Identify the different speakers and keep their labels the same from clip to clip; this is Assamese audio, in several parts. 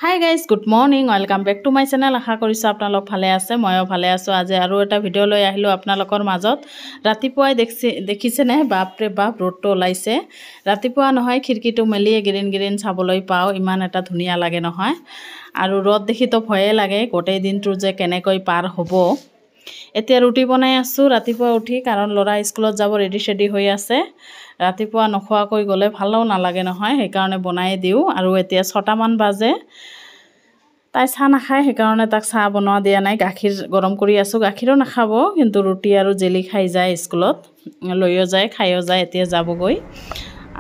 Speaker 1: High guys good morning welcome back to my channel. আশা কৰিছোঁ আপোনালোক ভালে আছে, ময়ো ভালে আছোঁ। আজি আৰু এটা ভিডিঅ' লৈ আহিলোঁ আপোনালোকৰ মাজত। ৰাতিপুৱাই দেখিছেনে বাপৰে বাপ ৰ'দটো ওলাইছে। ৰাতিপুৱা নহয় খিৰিকীটো মেলিয়ে গ্ৰীণ গ্ৰীণ চাবলৈ পাওঁ, ইমান এটা ধুনীয়া লাগে নহয়। আৰু ৰ'দ দেখিতো ভয়ে লাগে গোটেই দিনটো যে কেনেকৈ পাৰ হ'ব। এতিয়া ৰুটি বনাই আছোঁ ৰাতিপুৱা উঠি, কাৰণ ল'ৰা স্কুলত যাব ৰেডি চেডি হৈ আছে। ৰাতিপুৱা নোখোৱাকৈ গ'লে ভালো নালাগে নহয়, সেইকাৰণে বনাই দিওঁ। আৰু এতিয়া 6টামান বাজে, তাই চাহ নাখায়, সেইকাৰণে তাক চাহ বনোৱা দিয়া নাই। গাখীৰ গৰম কৰি আছোঁ, গাখীৰো নাখাব, কিন্তু ৰুটি আৰু জেলি খাই যায় স্কুলত, লৈও যায় খায়ো যায়। এতিয়া যাবগৈ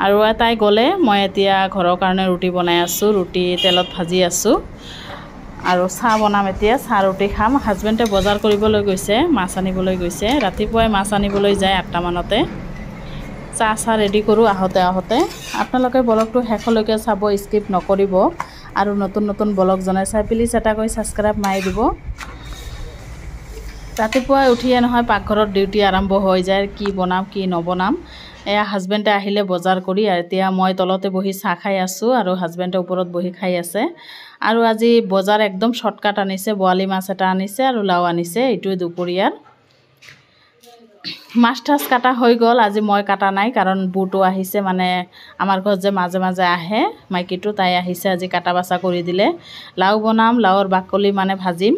Speaker 1: আৰু তাই গ'লে মই এতিয়া ঘৰৰ কাৰণে ৰুটি বনাই আছোঁ, ৰুটি তেলত ভাজি আছোঁ আৰু চাহ বনাম। এতিয়া চাহ ৰুটি খাম। হাজবেণ্ডে বজাৰ কৰিবলৈ গৈছে, মাছ আনিবলৈ গৈছে। ৰাতিপুৱাই মাছ আনিবলৈ যায় 8টামানতে। চাহ ৰেডি কৰোঁ আহোঁতে। আপোনালোকে ব্লগটো শেষলৈকে চাব, স্কিপ নকৰিব। আৰু নতুন ব্লগ জনাই চাই প্লিজ এটাকৈ ছাবস্ক্ৰাইব মাৰি দিব। ৰাতিপুৱাই উঠিয়ে নহয় পাকঘৰত ডিউটি আৰম্ভ হৈ যায়, কি বনাম কি নবনাম। এয়া হাজবেণ্ডে আহিলে বজাৰ কৰি, এতিয়া মই তলতে বহি চাহ খাই আছোঁ আৰু হাজবেণ্ডে ওপৰত বহি খাই আছে। আৰু আজি বজাৰ একদম শ্বৰ্টকাট আনিছে, বৰালি মাছ এটা আনিছে আৰু লাও আনিছে, এইটোৱে দুপৰীয়াৰ। মাছ ঠাচ কাটা হৈ গ'ল, আজি মই কাটা নাই, কাৰণ বুটো আহিছে, মানে আমাৰ ঘৰত যে মাজে মাজে আহে মাইকীটো, তাই আহিছে আজি কাটা বাছা কৰি দিলে। লাও বনাম, লাওৰ বাকলি মানে ভাজিম।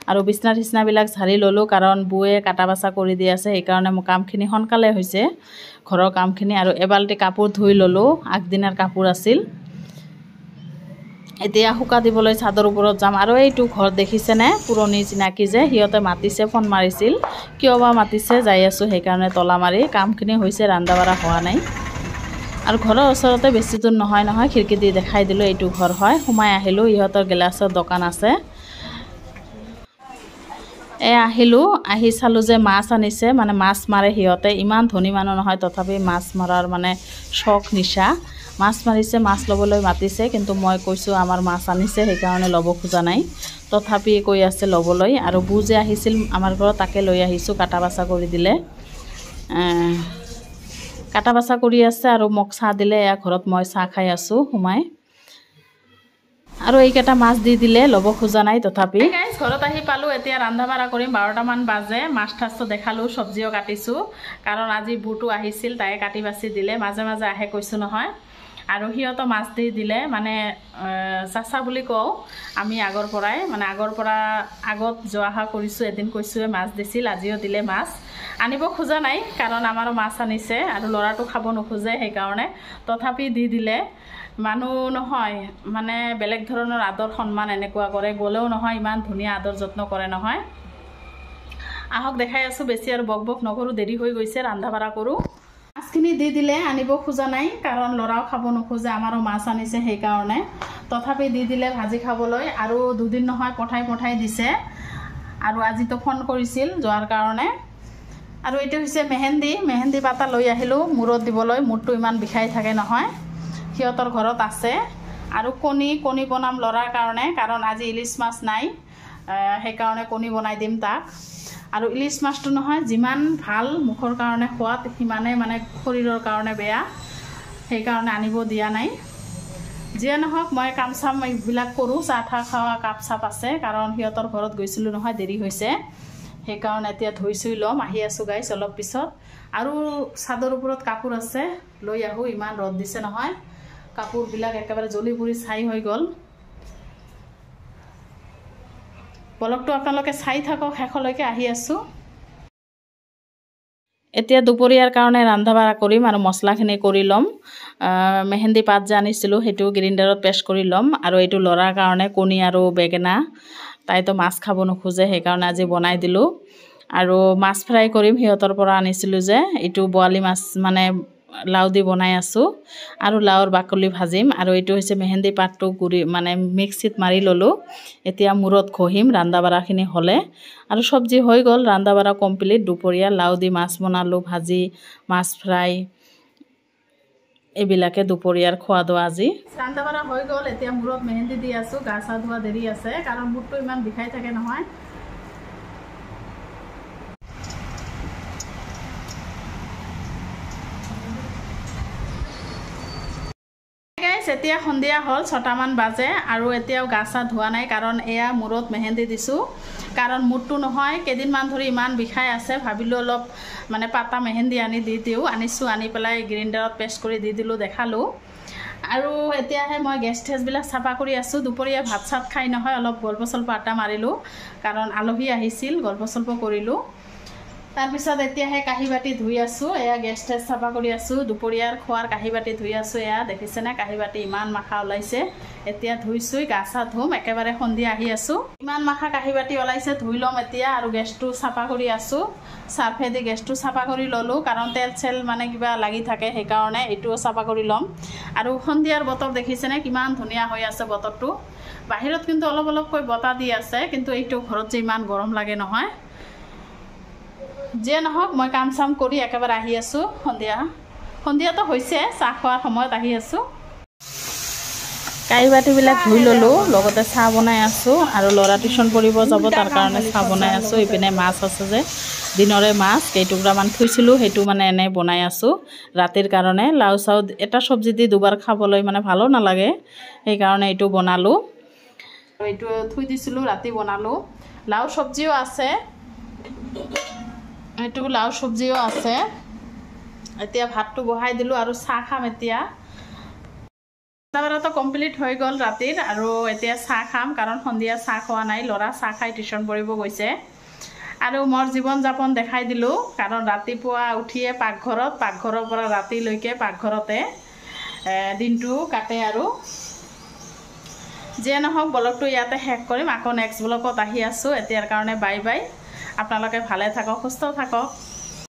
Speaker 1: আৰু বিছনা ঠিচনাবিলাক ঝাৰি ল'লোঁ, কাৰণ বুৱে কাটা বাছা কৰি দি আছে, সেইকাৰণে মোৰ কামখিনি সোনকালে হৈছে, ঘৰৰ কামখিনি। আৰু এবাল্টি কাপোৰ ধুই ল'লোঁ, আগদিনাৰ কাপোৰ আছিল। এতিয়া শুকা দিবলৈ চাদৰ ওপৰত যাম। আৰু এইটো ঘৰ দেখিছেনে, পুৰণি চিনাকি যে, সিহঁতে মাতিছে, ফোন মাৰিছিল, কিয় বা মাতিছে, যাই আছোঁ সেইকাৰণে তলা মাৰি। কামখিনি হৈছে, ৰন্ধা বঢ়া হোৱা নাই। আৰু ঘৰৰ ওচৰতে বেছি দূৰ নহয়, খিৰিকী দি দেখাই দিলোঁ এইটো ঘৰ হয়। সোমাই আহিলোঁ, ইহঁতৰ গেলাচৰ দোকান আছে। আহিলোঁ, আহি চালোঁ যে মাছ আনিছে, মানে মাছ মাৰে সিহঁতে, ইমান ধনী মানুহ নহয়, তথাপি মাছ মৰাৰ মানে চখ নিচা। মাছ মাৰিছে, মাছ ল'বলৈ মাতিছে, কিন্তু মই কৈছোঁ আমাৰ মাছ আনিছে, সেইকাৰণে ল'ব খোজা নাই। তথাপি কৈ আছে ল'বলৈ। আৰু বু যে আহিছিল আমাৰ ঘৰত, তাকে লৈ আহিছোঁ, কাটা বাছা কৰি দিলে, কাটা বাছা কৰি আছে আৰু মোক চাহ দিলে। এয়া ঘৰত মই চাহ খাই আছোঁ সোমাই। আৰু এইকেইটা মাছ দি দিলে, ল'ব খোজা নাই তথাপি। ঘৰত আহি পালোঁ, এতিয়া ৰন্ধা বঢ়া কৰিম। 12টামান বাজে। মাছ ঠাচটো দেখালোঁ, চব্জিও কাটিছোঁ, কাৰণ আজি বুটো আহিছিল, তাই কাটি বাছি দিলে, মাজে মাজে আহে কৈছোঁ নহয়। আৰু সিহঁতো মাছ দি দিলে, মানে চাচা বুলি কওঁ আমি আগৰ পৰাই, মানে আগত যোৱা অহা কৰিছোঁ। এদিন কৈছোঁৱে মাছ দিছিল, আজিও দিলে মাছ। আনিব খোজা নাই, কাৰণ আমাৰো মাছ আনিছে আৰু ল'ৰাটো খাব নোখোজে, সেইকাৰণে তথাপি দি দিলে। মানুহ নহয়, মানে বেলেগ ধৰণৰ আদৰ সন্মান এনেকুৱা কৰে, গ'লেও নহয় ইমান ধুনীয়া আদৰ যত্ন কৰে নহয়। আহক দেখাই আছোঁ, বেছি আৰু বক নকৰোঁ, দেৰি হৈ গৈছে, ৰন্ধা বঢ়া কৰোঁ। মাছখিনি দি দিলে, আনিব খোজা নাই, কাৰণ ল'ৰাও খাব নোখোজে, আমাৰো মাছ আনিছে সেইকাৰণে। তথাপি দি দিলে ভাজি খাবলৈ। আৰু দুদিন নহয় পঠাই দিছে, আৰু আজিতো ফোন কৰিছিল যোৱাৰ কাৰণে। আৰু এইটো হৈছে মেহেন্দি পাতা লৈ আহিলোঁ মূৰত দিবলৈ, মূৰটো ইমান বিষাই থাকে নহয়, সিহঁতৰ ঘৰত আছে। আৰু কণী বনাম ল'ৰাৰ কাৰণে, কাৰণ আজি ইলিচ মাছ নাই, সেইকাৰণে কণী বনাই দিম তাক। আৰু ইলিচ মাছটো নহয় যিমান ভাল মুখৰ কাৰণে সোৱাদ, সিমানে মানে শৰীৰৰ কাৰণে বেয়া, সেইকাৰণে আনিব দিয়া নাই। যিয়ে নহওক মই কাম চাম এইবিলাক কৰোঁ, চাহ ঠাহ খোৱা কাপ চাপ আছে, কাৰণ সিহঁতৰ ঘৰত গৈছিলোঁ নহয়, দেৰি হৈছে, সেইকাৰণে এতিয়া ধুই চুই ল'ম, আহি আছোঁ গাইছ অলপ পিছত। আৰু চাদৰ ওপৰত কাপোৰ আছে, লৈ আহোঁ, ইমান ৰ'দ দিছে নহয়, কাপোৰবিলাক একেবাৰে জ্বলি পুৰি ছাই হৈ গ'ল। ব্লগটো আপোনালোকে চাই থাকক শেষলৈকে, আহি আছোঁ। এতিয়া দুপৰীয়াৰ কাৰণে ৰন্ধা বঢ়া কৰিম আৰু মছলাখিনি কৰি ল'ম। মেহেন্দি পাত যে আনিছিলোঁ, সেইটো গ্ৰাইণ্ডাৰত পেষ্ট কৰি ল'ম। আৰু এইটো ল'ৰাৰ কাৰণে কণী আৰু বেঙেনা, তাইতো মাছ খাব নোখোজে, সেইকাৰণে আজি বনাই দিলোঁ। আৰু মাছ ফ্ৰাই কৰিম, সিহঁতৰ পৰা আনিছিলোঁ যে, এইটো বৰালি মাছ, মানে লাও দি বনাই আছোঁ। আৰু লাওৰ বাকলি ভাজিম। আৰু এইটো হৈছে মেহেন্দি পাতটো মানে মিক্সিত মাৰি ল'লোঁ, এতিয়া মূৰত ঘঁহিম ৰন্ধা বঢ়াখিনি হ'লে। আৰু চব্জি হৈ গ'ল, ৰন্ধা বঢ়া কমপ্লিট। দুপৰীয়া লাও দি মাছ বনালোঁ, ভাজি, মাছ ফ্ৰাই, এইবিলাকে দুপৰীয়াৰ খোৱা দোৱা আজি। ৰন্ধা বঢ়া হৈ গ'ল, এতিয়া মূৰত মেহেন্দি দি আছোঁ, গা চা ধোৱা দেৰি আছে, কাৰণ মূৰটো ইমান বিষাই থাকে নহয়। এতিয়া সন্ধিয়া হ'ল 6টামান বাজে আৰু এতিয়াও গা চা ধোৱা নাই কাৰণ এয়া মূৰত মেহেন্দি দিছোঁ কাৰণ মূৰটো নহয় কেইদিনমান ধৰি ইমান বিষাই আছে ভাবিলোঁ অলপ মানে পাতা মেহেন্দি আনি দি দিওঁ আনিছোঁ আনি পেলাই গ্ৰাইণ্ডাৰত পেষ্ট কৰি দি দিলোঁ দেখালোঁ আৰু এতিয়াহে মই গেছ ঠেছবিলাক চাফা কৰি আছোঁ দুপৰীয়া ভাত চাত খাই নহয় অলপ গল্প চল্প আটা মাৰিলোঁ কাৰণ আলহী আহিছিল গল্প চল্প কৰিলোঁ তাৰপিছত এতিয়াহে কাঁহী বাতি ধুই আছোঁ এয়া গেছ ঠেছ চাফা কৰি আছোঁ দুপৰীয়াৰ খোৱাৰ কাঁহী বাতি ধুই আছোঁ এয়া দেখিছেনে কাঁহী বাতি ইমান মাখা ওলাইছে এতিয়া ধুইছোঁ গা চা ধুম একেবাৰে সন্ধিয়া আহি আছোঁ ইমান মাখা কাঁহী বাতি ওলাইছে ধুই ল'ম এতিয়া আৰু গেছটো চাফা কৰি আছোঁ চাৰ্ফেদি গেছটো চাফা কৰি ল'লোঁ কাৰণ তেল চেল মানে কিবা লাগি থাকে সেইকাৰণে এইটোও চাফা কৰি ল'ম আৰু সন্ধিয়াৰ বতৰ দেখিছেনে কিমান ধুনীয়া হৈ আছে বতৰটো বাহিৰত কিন্তু অলপ অলপকৈ বতাহ দি আছে কিন্তু এইটো ঘৰত যে ইমান গৰম লাগে নহয় যে নহওক মই কাম চাম কৰি একেবাৰে আহি আছোঁ সন্ধিয়াটো হৈছে চাহ খোৱাৰ সময়ত আহি আছোঁ কাঁহী বাতিবিলাক ধুই ল'লোঁ লগতে চাহ বনাই আছোঁ আৰু ল'ৰা টিউশ্যন পঢ়িব যাব তাৰ কাৰণে চাহ বনাই আছোঁ ইপিনে মাছ আছে যে দিনৰে মাছ কেইটুকুৰামান থৈছিলোঁ সেইটো মানে এনেই বনাই আছোঁ ৰাতিৰ কাৰণে লাও চাও এটা চব্জি দি দুবাৰ খাবলৈ মানে ভালো নালাগে সেইকাৰণে এইটো বনালোঁ আৰু এইটো থৈ দিছিলোঁ ৰাতি বনালোঁ লাও চব্জিও আছে এইটো লাও চব্জিও আছে এতিয়া ভাতটো বহাই দিলোঁ আৰু চাহ খাম এতিয়া তো কমপ্লিট হৈ গ'ল ৰাতিৰ আৰু এতিয়া চাহ খাম কাৰণ সন্ধিয়া চাহ খোৱা নাই ল'ৰা চাহ খাই টিউশ্যন পঢ়িব গৈছে আৰু মোৰ জীৱন যাপন দেখাই দিলোঁ কাৰণ ৰাতিপুৱা উঠিয়ে পাকঘৰৰ পৰা ৰাতিলৈকে পাকঘৰতে দিনটো কাটে আৰু যিয়ে নহওক ব্লগটো ইয়াতে শেষ কৰিম আকৌ নেক্সট ব্লগত আহি আছোঁ এতিয়াৰ কাৰণে বাই বাই আপোনালোকে ভালে থাকক সুস্থ থাকক